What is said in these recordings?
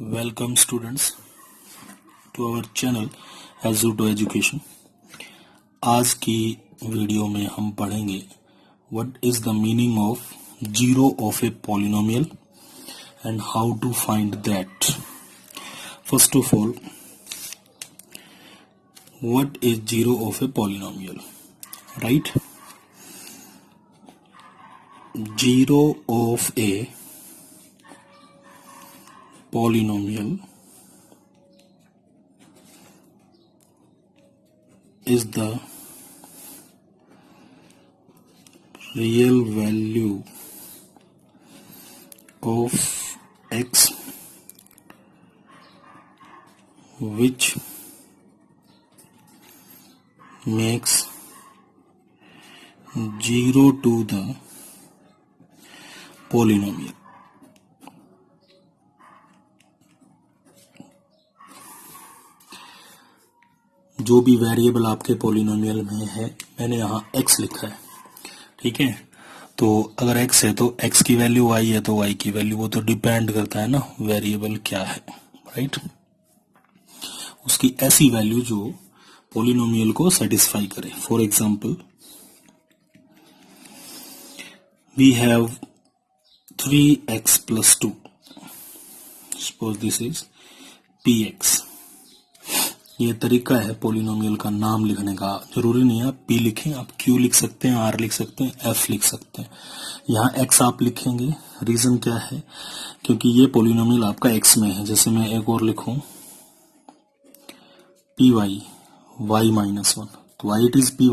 Welcome students to our channel Eduto education. आज की video में हम पढ़ेंगे what is the meaning of zero of a polynomial and how to find that. First of all, what is zero of a polynomial, right? Zero of a polynomial is the real value of x which makes 0 to the polynomial. जो भी variable आपके polynomial में है, मैंने यहाँ x लिखा है, ठीक है? तो अगर x है तो x की वैल्यू y है तो y की वैल्यू, वो तो डिपेंड करता है ना वेरिएबल क्या है, राइट? उसकी ऐसी वैल्यू जो पॉलिनोमियल को सेटिस्फाई करे। For example, we have 3x plus 2, suppose this is px। ये तरीका है पॉलिनोमियल का नाम लिखने का। जरूरी नहीं है आप p लिखें, आप q लिख सकते हैं, r लिख सकते हैं, f लिख सकते हैं। यहाँ x आप लिखेंगे, रीजन क्या है? क्योंकि ये पॉलिनोमियल आपका x में है। जैसे मैं एक और लिखूं py y minus 1, तो why it is py?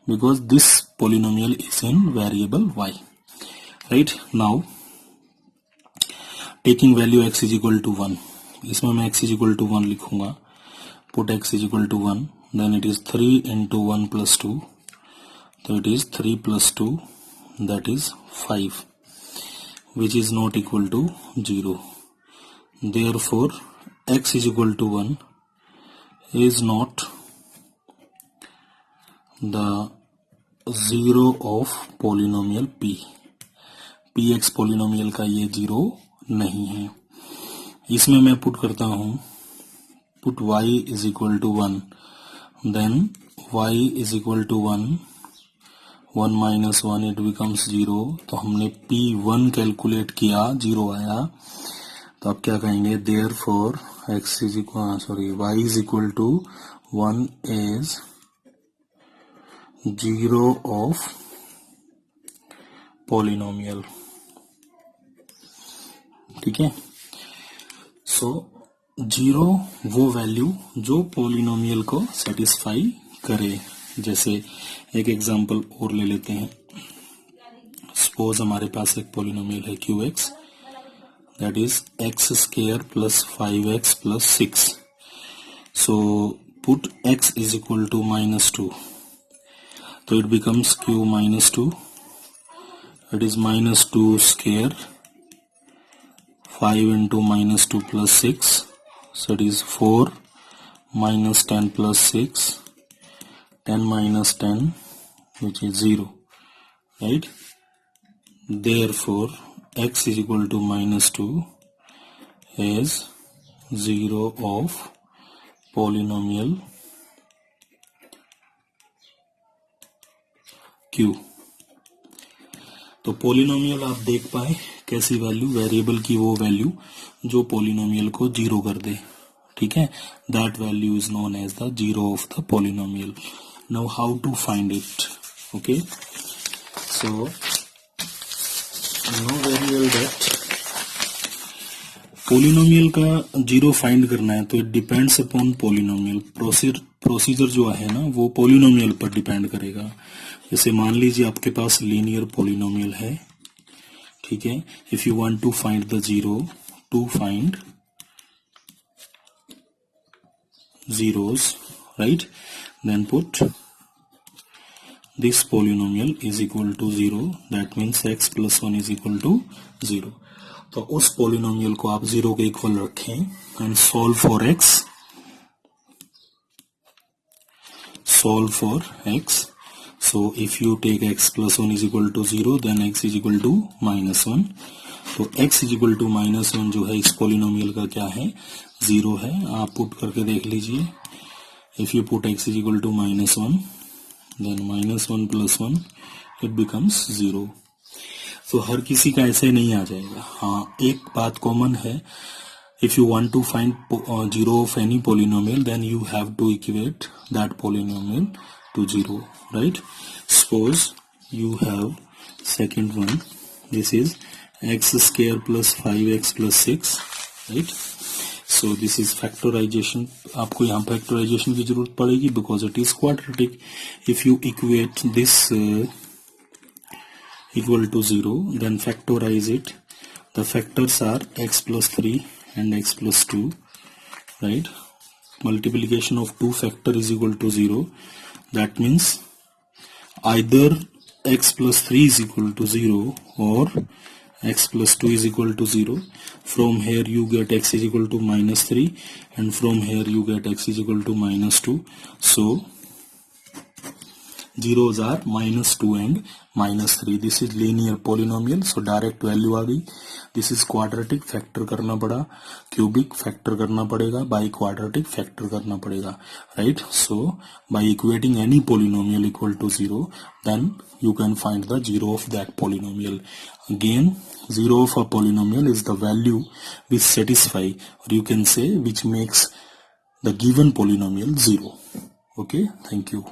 Because this polynomial is in variable y, right? Now taking value x is equal to 1, इसमें मैं x is equal to 1 लिखूंगा। Put x is equal to 1, then it is 3 into 1 plus 2, so it is 3 plus 2, that is 5, which is not equal to 0. Therefore x is equal to 1 is not the zero of polynomial p. px polynomial का ये zero नहीं है। इसमें मैं put करता हूं, put y is equal to 1, then y is equal to 1, 1 minus 1 it becomes 0। तो हमने p1 कैलकुलेट किया, 0 आया, तो आप क्या कहेंगे? therefore x is equal, y is equal to 1 is zero of polynomial, ठीक है? सो जीरो वो वैल्यू जो पॉलिनोमियल को सेटिस्फाई करे। जैसे एक एग्जांपल और ले लेते हैं। सपोज हमारे पास एक पॉलिनोमियल है qx, that is x square plus 5x plus 6। So put x is equal to -2, तो it becomes q -2, it is -2 square 5 into -2 plus 6, so it is 4 minus 10 plus 6, 10 minus 10, which is 0, right? Therefore x is equal to -2 is 0 of polynomial q। तो polynomial आप देख पाए कैसी value, variable की वो value जो polynomial को zero कर दे, ठीक है? That value is known as the zero of the polynomial. Now how to find it? Okay, so know very well that polynomial का जीरो फाइंड करना है तो it depends upon polynomial. Procedure जो है ना वो पॉलिनोमियल पर डिपेंड करेगा। जैसे मान लीजिए आपके पास लीनियर पॉलिनोमियल है, ठीक है? If you want to find the zero, to find zeros, right? Then put this polynomial is equal to 0, that means x plus 1 is equal to 0। तो उस पॉलिनोमियल को आप 0 के इक्वल रखें and solve for x। So if you take x plus 1 is equal to 0, then x is equal to -1, तो x is equal to -1 जो है इस पोलिनोमियल का क्या है, 0 है। आप पुट करके देख लीजिए। If you put x is equal to -1 then -1 + 1 it becomes 0। तो हर किसी का ऐसे नहीं आ जाएगा। हाँ, एक बात कॉमन है, if you want to find zero of any polynomial then you have to equate that polynomial to 0, right? Suppose you have second one, this is x square plus 5x plus 6, right? So this is factorization। आपको यहाँ factorization की जरूरत पड़ेगी because it is quadratic। If you equate this equal to 0 then factorize it। The factors are x plus 3 and x plus 2, right? Multiplication of two factor is equal to 0. That means either x plus 3 is equal to 0 or x plus 2 is equal to 0. From here you get x is equal to -3 and from here you get x is equal to -2. So zeros are -2 and -3। This is linear polynomial, so direct value आ गई। This is quadratic, factor करना पड़ा, cubic factor करना पड़ेगा, by quadratic factor करना पड़ेगा, right? So by equating any polynomial equal to 0 then you can find the zero of that polynomial। Again, zero of a polynomial is the value which satisfy, or you can say which makes the given polynomial 0। Okay, thank you।